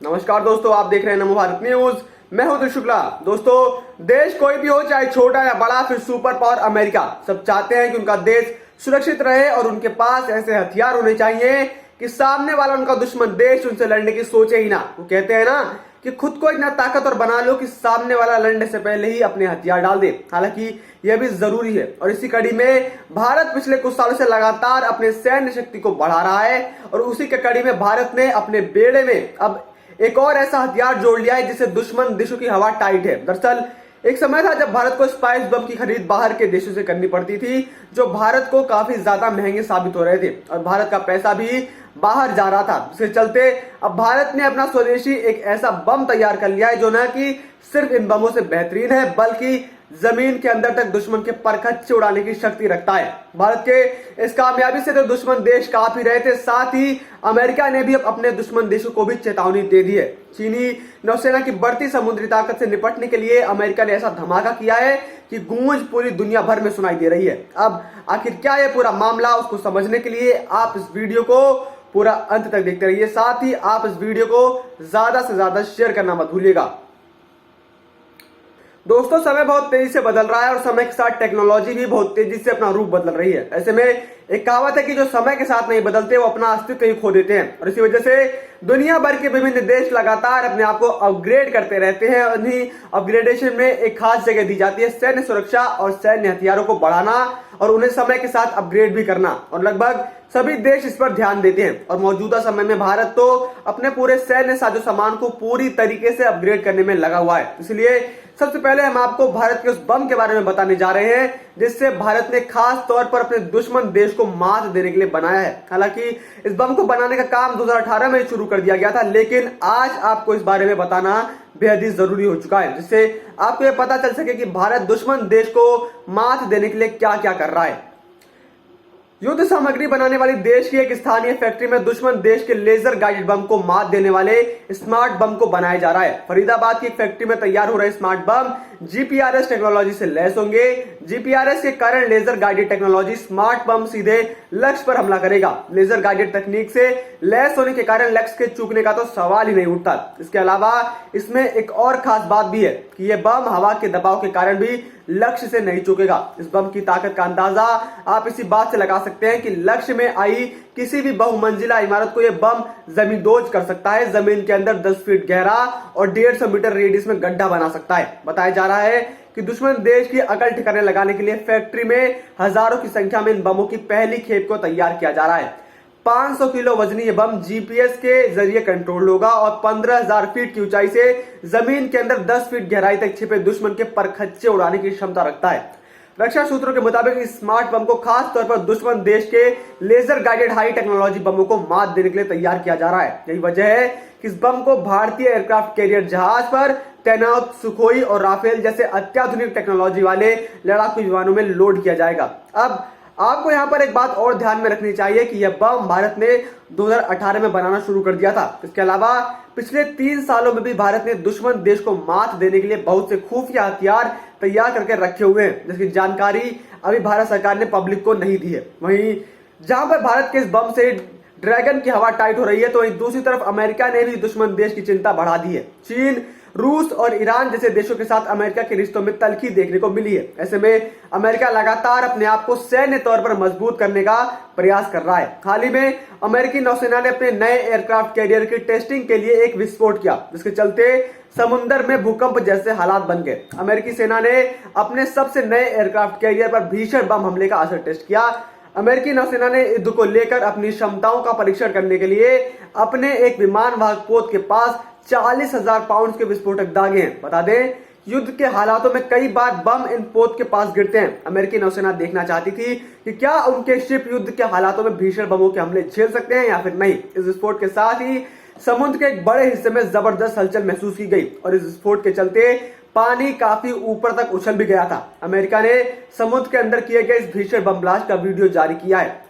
नमस्कार दोस्तों, आप देख रहे हैं नमो भारत न्यूज। मैं हूं दिल शुक्ला। दोस्तों, देश कोई भी हो, चाहे छोटा या बड़ा, फिर सुपर पावर अमेरिका, सब चाहते हैं कि उनका देश सुरक्षित रहे और उनके पास ऐसे हथियार होने चाहिए कि सामने वाला उनका दुश्मन देश उनसे लड़ने की सोचे ही ना। वो कहते हैं ना कि खुद को इतना ताकतवर बना लो कि सामने वाला लड़ने से पहले ही अपने हथियार डाल दे। हालांकि यह भी जरूरी है और इसी कड़ी में भारत पिछले कुछ सालों से लगातार अपने सैन्य शक्ति को बढ़ा रहा है और उसी के कड़ी में भारत ने अपने बेड़े में अब एक और ऐसा हथियार जोड़ लिया है जिससे दुश्मन देशों की हवा टाइट है। दरअसल एक समय था जब भारत को स्पाइस बम की खरीद बाहर के देशों से करनी पड़ती थी, जो भारत को काफी ज्यादा महंगे साबित हो रहे थे और भारत का पैसा भी बाहर जा रहा था। जिसके चलते अब भारत ने अपना स्वदेशी एक ऐसा बम तैयार कर लिया है जो न कि सिर्फ इन बमों से बेहतरीन है बल्कि जमीन के अंदर तक दुश्मन के परखच्चे उड़ाने की शक्ति रखता है। भारत के इस कामयाबी से तो दुश्मन देश कांप ही रहे थे, साथ ही अमेरिका ने भी अब अपने दुश्मन देशों को भी चेतावनी दे दी है। चीनी नौसेना की बढ़ती समुद्री ताकत से निपटने के लिए अमेरिका ने ऐसा धमाका किया है कि गूंज पूरी दुनिया भर में सुनाई दे रही है। अब आखिर क्या है पूरा मामला, उसको समझने के लिए आप इस वीडियो को पूरा अंत तक देखते रहिए। साथ ही आप इस वीडियो को ज्यादा से ज्यादा शेयर करना मत भूलिएगा। दोस्तों, समय बहुत तेजी से बदल रहा है और समय के साथ टेक्नोलॉजी भी बहुत तेजी से अपना रूप बदल रही है। ऐसे में एक कहावत है कि जो समय के साथ नहीं बदलते वो अपना अस्तित्व ही खो देते हैं और इसी वजह से दुनिया भर के विभिन्न देश लगातार अपने आप को अपग्रेड करते रहते हैं और इन्हीं अपग्रेडेशन में एक खास जगह दी जाती है सैन्य सुरक्षा और सैन्य हथियारों को बढ़ाना और उन्हें समय के साथ अपग्रेड भी करना, और लगभग सभी देश इस पर ध्यान देते हैं। और मौजूदा समय में भारत तो अपने पूरे सैन्य साजो सामान को पूरी तरीके से अपग्रेड करने में लगा हुआ है। इसलिए सबसे पहले हम आपको भारत के उस बम के बारे में बताने जा रहे हैं जिससे भारत ने खास तौर पर अपने दुश्मन देश को मात देने के लिए बनाया है। हालांकि इस बम को बनाने का काम 2018 में शुरू कर दिया गया था, लेकिन आज आपको इस बारे में बताना बेहद ही जरूरी हो चुका है जिससे आपको यह पता चल सके कि भारत दुश्मन देश को मात देने के लिए क्या क्या कर रहा है। युद्ध सामग्री बनाने वाली देश की एक स्थानीय फैक्ट्री में दुश्मन देश के लेजर गाइडेड बम को मात देने वाले स्मार्ट बम को बनाया जा रहा है। फरीदाबाद की एक फैक्ट्री में तैयार हो रहे स्मार्ट बम जीपीआरएस टेक्नोलॉजी से लैस होंगे। जीपीआरएस के कारण laser guided technology smart bomb सीधे लक्ष्य पर हमला करेगा। लेजर गाइडेड तकनीक से लैस होने के कारण लक्ष्य के चूकने का तो सवाल ही नहीं उठता। इसके अलावा इसमें एक और खास बात भी है कि यह बम हवा के दबाव के कारण भी लक्ष्य से नहीं चूकेगा। इस बम की ताकत का अंदाजा आप इसी बात से लगा सकते हैं कि लक्ष्य में आई किसी भी बहुमंजिला इमारत को यह बम जमींदोज कर सकता है। जमीन के अंदर 10 फीट गहरा और 150 मीटर रेडियस में गड्ढा बना सकता है। बताया जा रहा है कि दुश्मन देश की अकल ठिकाने लगाने के लिए फैक्ट्री में हजारों की संख्या में इन बमों की पहली खेप को तैयार किया जा रहा है। 500 किलो वजनी ये बम जीपीएस के जरिए कंट्रोल होगा और 15,000 फीट की ऊंचाई से जमीन के अंदर 10 फीट गहराई तक छिपे दुश्मन के परखच्चे उड़ाने की क्षमता रखता है। रक्षा सूत्रों के मुताबिक इस स्मार्ट बम को खास तौर पर दुश्मन देश के लेजर गाइडेड हाई टेक्नोलॉजी बमों को मात देने के लिए तैयार किया जा रहा है। यही वजह है कि इस बम को भारतीय एयरक्राफ्ट कैरियर जहाज पर तैनात सुखोई और राफेल जैसे अत्याधुनिक टेक्नोलॉजी वाले लड़ाकू विमानों में लोड किया जाएगा। अब आपको यहां पर एक बात और ध्यान में रखनी चाहिए कि यह बम भारत ने 2018 में बनाना शुरू कर दिया था। इसके अलावा पिछले 3 सालों में भी भारत ने दुश्मन देश को मात देने के लिए बहुत से खुफिया हथियार तैयार करके रखे हुए हैं, जिसकी जानकारी अभी भारत सरकार ने पब्लिक को नहीं दी है। वहीं जहां पर भारत के इस बम से ड्रैगन की हवा टाइट हो रही है, तो वहीं दूसरी तरफ अमेरिका ने भी दुश्मन देश की चिंता बढ़ा दी है। चीन, रूस और ईरान जैसे देशों के साथ अमेरिका के रिश्तों में तल्खी देखने को मिली है। ऐसे में अमेरिका लगातार अपने आप को सैन्य तौर पर मजबूत करने का प्रयास कर रहा है। हाल ही में अमेरिकी नौसेना ने अपने नए एयरक्राफ्ट कैरियर की टेस्टिंग के लिए एक विस्फोट किया, जिसके चलते समुद्र में भूकंप जैसे हालात बन गए। अमेरिकी सेना ने अपने सबसे नए एयरक्राफ्ट कैरियर पर भीषण बम हमले का असर टेस्ट किया। अमेरिकी नौसेना ने युद्ध को लेकर अपनी क्षमताओं का परीक्षण करने के लिए अपने एक विमान वाहक पोत के पास 40,000 पाउंड के विस्फोटक दागे हैं। बता दें, युद्ध के हालातों में कई बार बम इन पोत के पास गिरते हैं। अमेरिकी नौसेना देखना चाहती थी कि क्या उनके शिप युद्ध के हालातों में भीषण बमों के हमले झेल सकते हैं या फिर नहीं। इस विस्फोट के साथ ही समुद्र के एक बड़े हिस्से में जबरदस्त हलचल महसूस की गई और इस विस्फोट के चलते पानी काफी ऊपर तक उछल भी गया था। अमेरिका ने समुद्र के अंदर किए गए इस भीषण बम ब्लास्ट का वीडियो जारी किया है।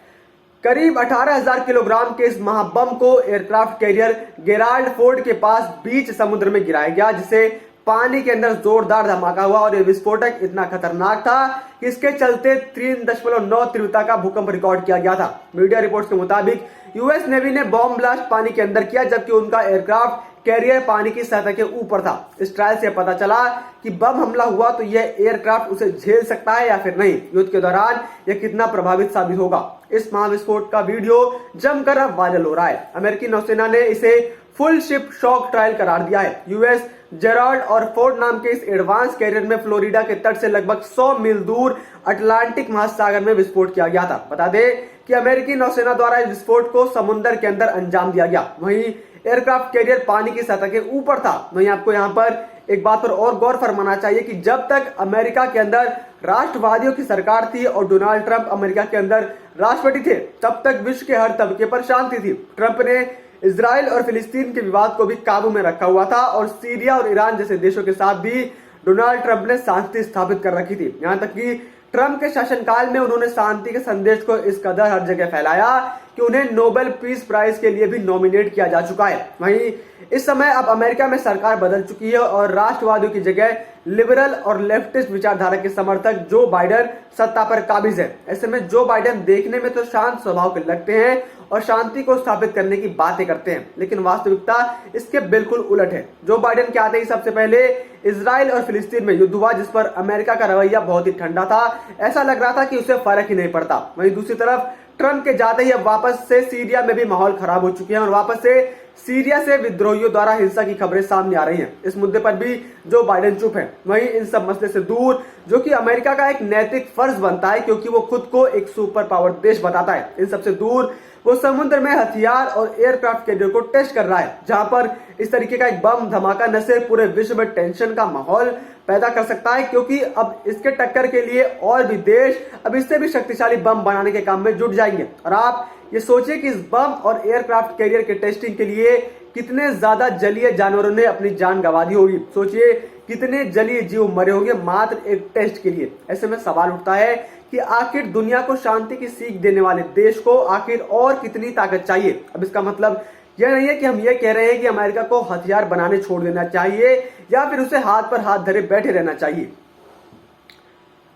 करीब 18,000 किलोग्राम के इस महाबम को एयरक्राफ्ट कैरियर गेराल्ड फोर्ड के पास बीच समुद्र में गिराया गया, जिसे पानी के अंदर जोरदार धमाका हुआ और ये विस्फोटक इतना खतरनाक था कि इसके चलते 3.9 तीव्रता का भूकंप रिकॉर्ड किया गया था। मीडिया रिपोर्ट्स के मुताबिक यूएस नेवी ने बॉम्ब ब्लास्ट पानी के अंदर किया, जबकि उनका एयरक्राफ्ट कैरियर पानी की सतह के ऊपर था। इस ट्रायल से पता चला कि बम हमला हुआ तो यह एयरक्राफ्ट उसे झेल सकता है या फिर नहीं। युद्ध के दौरान यह कितना प्रभावित साबित होगा, इस महाविस्फोट का वीडियो जमकर अब वायरल हो रहा है। अमेरिकी नौसेना ने इसे फुल शिप शॉक ट्रायल करार दिया है। यूएस जेराल्ड और फोर्ड नाम के इस एडवांस कैरियर में फ्लोरिडा के तट से लगभग 100 मील दूर अटलांटिक महासागर में विस्फोट किया गया था। बता दें कि अमेरिकी नौसेना द्वारा इस विस्फोट को समुद्र के अंदर अंजाम दिया गया। वहीं एयरक्राफ्ट कैरियर पानी की सतह के ऊपर था। वहीं आपको यहाँ पर एक बात पर और गौर फरमाना चाहिए कि जब तक अमेरिका के अंदर राष्ट्रवादियों की सरकार थी और डोनाल्ड ट्रंप अमेरिका के अंदर राष्ट्रपति थे, तब तक विश्व के हर तबके पर शांति थी। ट्रंप ने इजराइल और फिलिस्तीन के विवाद को भी काबू में रखा हुआ था और सीरिया और ईरान जैसे देशों के साथ भी डोनाल्ड ट्रंप ने शांति स्थापित कर रखी थी। यहाँ तक कि ट्रंप के शासनकाल में उन्होंने शांति के संदेश को इस कदर हर जगह फैलाया कि उन्हें नोबेल पीस प्राइज के लिए भी नॉमिनेट किया जा चुका है। वहीं इस समय अब अमेरिका में सरकार बदल चुकी है और राष्ट्रवादियों की जगह लिबरल और लेफ्टिस्ट विचारधारा के समर्थक जो बाइडेन सत्ता पर काबिज है। ऐसे में जो बाइडेन देखने में तो शांत स्वभाव के लगते हैं और शांति को स्थापित करने की बातें करते हैं, लेकिन वास्तविकता इसके बिल्कुल उलट है। जो बाइडेन के आते ही सबसे पहले इजराइल और फिलिस्तीन में युद्ध हुआ, जिस पर अमेरिका का रवैया बहुत ही ठंडा था। ऐसा लग रहा था कि उसे फर्क ही नहीं पड़ता। वहीं दूसरी तरफ ट्रंप के जाते ही अब वापस से सीरिया में भी माहौल खराब हो चुके हैं और वापस से सीरिया से विद्रोहियों द्वारा हिंसा की खबरें सामने आ रही हैं। इस मुद्दे पर भी जो बाइडेन चुप है। वहीं इन सब मसले से दूर, जो कि अमेरिका का एक नैतिक फर्ज बनता है क्योंकि वो खुद को एक सुपर पावर देश बताता है, इन सबसे दूर वो समुद्र में हथियार और एयरक्राफ्ट कैरियर को टेस्ट कर रहा है, जहां पर इस तरीके का एक बम धमाका न सिर्फ पूरे विश्व में टेंशन का माहौल पैदा कर सकता है, क्योंकि अब इसके टक्कर के लिए और भी देश अब इससे भी शक्तिशाली बम बनाने के काम में जुट जाएंगे। और आप ये सोचिए कि इस बम और एयरक्राफ्ट कैरियर के टेस्टिंग के लिए कितने ज्यादा जलीय जानवरों ने अपनी जान गंवा दी होगी। सोचिए कितने जलीय जीव मरे होंगे मात्र एक टेस्ट के लिए। ऐसे में सवाल उठता है कि आखिर दुनिया को शांति की सीख देने वाले देश को आखिर और कितनी ताकत चाहिए। अब इसका मतलब यह नहीं है कि हम ये कह रहे हैं कि अमेरिका को हथियार बनाने छोड़ देना चाहिए या फिर उसे हाथ पर हाथ धरे बैठे रहना चाहिए।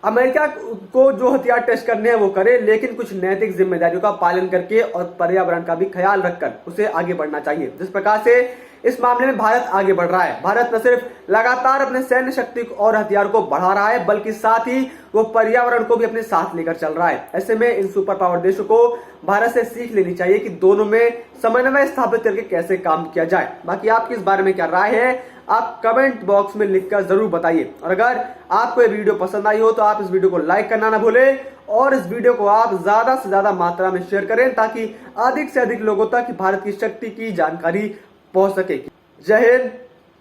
अमेरिका को जो हथियार टेस्ट करने हैं वो करे, लेकिन कुछ नैतिक जिम्मेदारियों का पालन करके और पर्यावरण का भी ख्याल रखकर उसे आगे बढ़ना चाहिए। जिस प्रकार से इस मामले में भारत आगे बढ़ रहा है। भारत न सिर्फ लगातार अपने सैन्य शक्ति और हथियार को बढ़ा रहा है, बल्कि साथ ही वो पर्यावरण को भी अपने साथ लेकर चल रहा है। ऐसे में इन सुपर पावर देशों को भारत से सीख लेनी चाहिए कि दोनों में समन्वय स्थापित करके कैसे काम किया जाए। बाकी आपकी इस बारे में क्या राय है, आप कमेंट बॉक्स में लिखकर जरूर बताइए। और अगर आपको ये वीडियो पसंद आई हो तो आप इस वीडियो को लाइक करना ना भूलें और इस वीडियो को आप ज्यादा से ज्यादा मात्रा में शेयर करें, ताकि अधिक से अधिक लोगों तक भारत की शक्ति की जानकारी पहुंच सके। जय हिंद,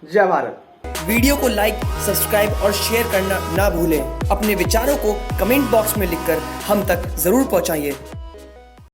जय भारत। वीडियो को लाइक, सब्सक्राइब और शेयर करना ना भूलें। अपने विचारों को कमेंट बॉक्स में लिखकर हम तक जरूर पहुंचाइए।